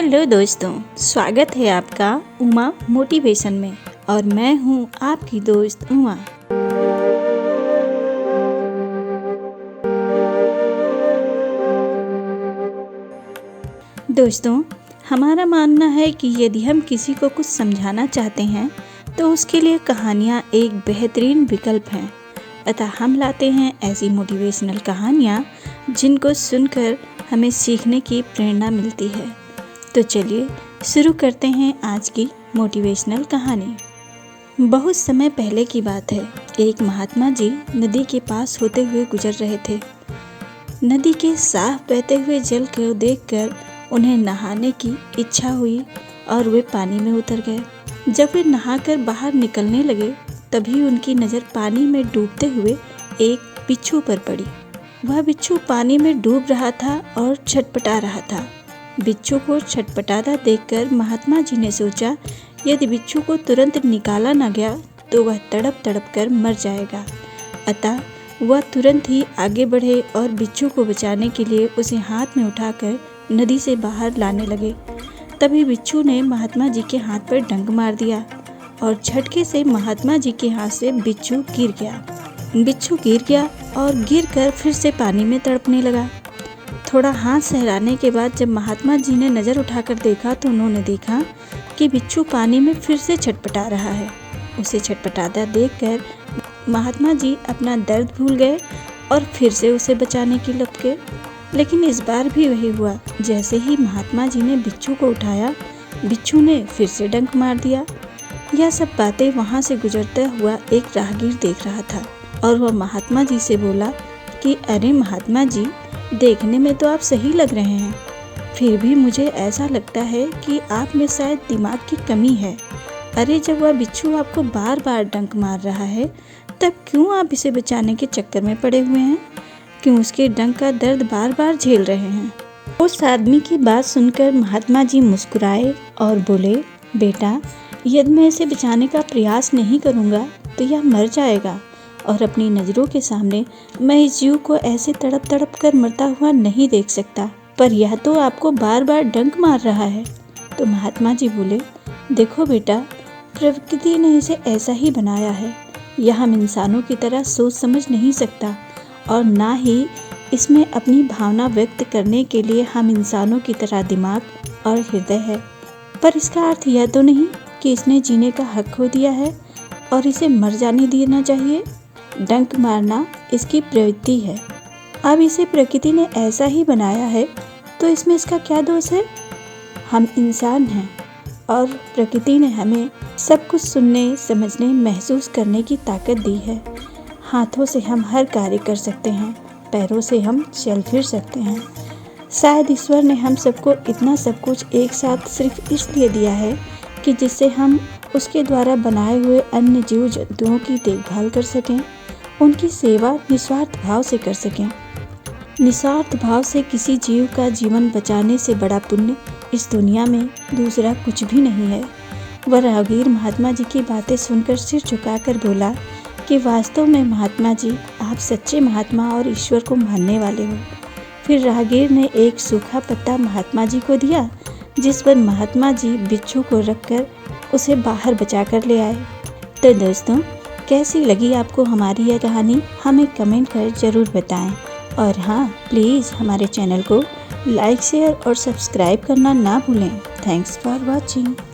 Hello दोस्तों, स्वागत है आपका उमा मोटिवेशन में और मैं हूँ आपकी दोस्त उमा। दोस्तों, हमारा मानना है कि यदि हम किसी को कुछ समझाना चाहते हैं तो उसके लिए कहानियाँ एक बेहतरीन विकल्प हैं। अतः हम लाते हैं ऐसी मोटिवेशनल कहानियाँ जिनको सुनकर हमें सीखने की प्रेरणा मिलती है। तो चलिए शुरू करते हैं आज की मोटिवेशनल कहानी। बहुत समय पहले की बात है। एक महात्मा जी नदी के पास होते हुए गुजर रहे थे। नदी के साफ बहते हुए जल को देखकर उन्हें नहाने की इच्छा हुई और वे पानी में उतर गए। जब वे नहाकर बाहर निकलने लगे तभी उनकी नज़र पानी में डूबते हुए एक बिच्छू पर पड़ी। वह बिच्छू पानी में डूब रहा था और छटपटा रहा था। बिच्छू को छटपटाता देखकर महात्मा जी ने सोचा, यदि बिच्छू को तुरंत निकाला न गया तो वह तड़प तड़प कर मर जाएगा। अतः वह तुरंत ही आगे बढ़े और बिच्छू को बचाने के लिए उसे हाथ में उठाकर नदी से बाहर लाने लगे। तभी बिच्छू ने महात्मा जी के हाथ पर डंक मार दिया और झटके से महात्मा जी के हाथ से बिच्छू गिर गया। बिच्छू गिर गया और गिरकर फिर से पानी में तड़पने लगा। थोड़ा हाथ सहलाने के बाद जब महात्मा जी ने नज़र उठाकर देखा तो उन्होंने देखा कि बिच्छू पानी में फिर से छटपटा रहा है। उसे छटपटाता देखकर महात्मा जी अपना दर्द भूल गए और फिर से उसे बचाने की लपके। लेकिन इस बार भी वही हुआ। जैसे ही महात्मा जी ने बिच्छू को उठाया, बिच्छू ने फिर से डंक मार दिया। यह सब बातें वहाँ से गुजरता हुआ एक राहगीर देख रहा था और वह महात्मा जी से बोला कि अरे महात्मा जी, देखने में तो आप सही लग रहे हैं, फिर भी मुझे ऐसा लगता है कि आप में शायद दिमाग की कमी है। अरे जब वह बिच्छू आपको बार बार डंक मार रहा है तब क्यों आप इसे बचाने के चक्कर में पड़े हुए हैं? क्यों उसके डंक का दर्द बार बार झेल रहे हैं? उस आदमी की बात सुनकर महात्मा जी मुस्कुराए और बोले, बेटा, यदि मैं इसे बचाने का प्रयास नहीं करूँगा तो यह मर जाएगा और अपनी नज़रों के सामने मैं इस जीव को ऐसे तड़प तड़प कर मरता हुआ नहीं देख सकता। पर यह तो आपको बार बार डंक मार रहा है। तो महात्मा जी बोले, देखो बेटा, प्रकृति ने इसे ऐसा ही बनाया है। यह हम इंसानों की तरह सोच समझ नहीं सकता और ना ही इसमें अपनी भावना व्यक्त करने के लिए हम इंसानों की तरह दिमाग और हृदय है। पर इसका अर्थ यह तो नहीं कि इसने जीने का हक खो दिया है और इसे मर जाने देना चाहिए। डंक मारना इसकी प्रवृत्ति है। अब इसे प्रकृति ने ऐसा ही बनाया है तो इसमें इसका क्या दोष है? हम इंसान हैं और प्रकृति ने हमें सब कुछ सुनने, समझने, महसूस करने की ताकत दी है। हाथों से हम हर कार्य कर सकते हैं, पैरों से हम चल फिर सकते हैं। शायद ईश्वर ने हम सबको इतना सब कुछ एक साथ सिर्फ इसलिए दिया है कि जिससे हम उसके द्वारा बनाए हुए अन्य जीव जंतुओं की देखभाल कर सकें, उनकी सेवा निस्वार्थ भाव से कर सकें। निस्वार्थ भाव से किसी जीव का जीवन बचाने से बड़ा पुण्य इस दुनिया में दूसरा कुछ भी नहीं है। वह राहगीर महात्मा जी की बातें सुनकर सिर झुकाकर बोला कि वास्तव में महात्मा जी, आप सच्चे महात्मा और ईश्वर को मानने वाले हो। फिर राहगीर ने एक सूखा पत्ता महात्मा जी को दिया, जिस पर महात्मा जी बिच्छू को रखकर उसे बाहर बचा कर ले आए। तो दोस्तों, कैसी लगी आपको हमारी यह कहानी? हमें कमेंट कर ज़रूर बताएं और हाँ, प्लीज़ हमारे चैनल को लाइक, शेयर और सब्सक्राइब करना ना भूलें। Thanks for watching.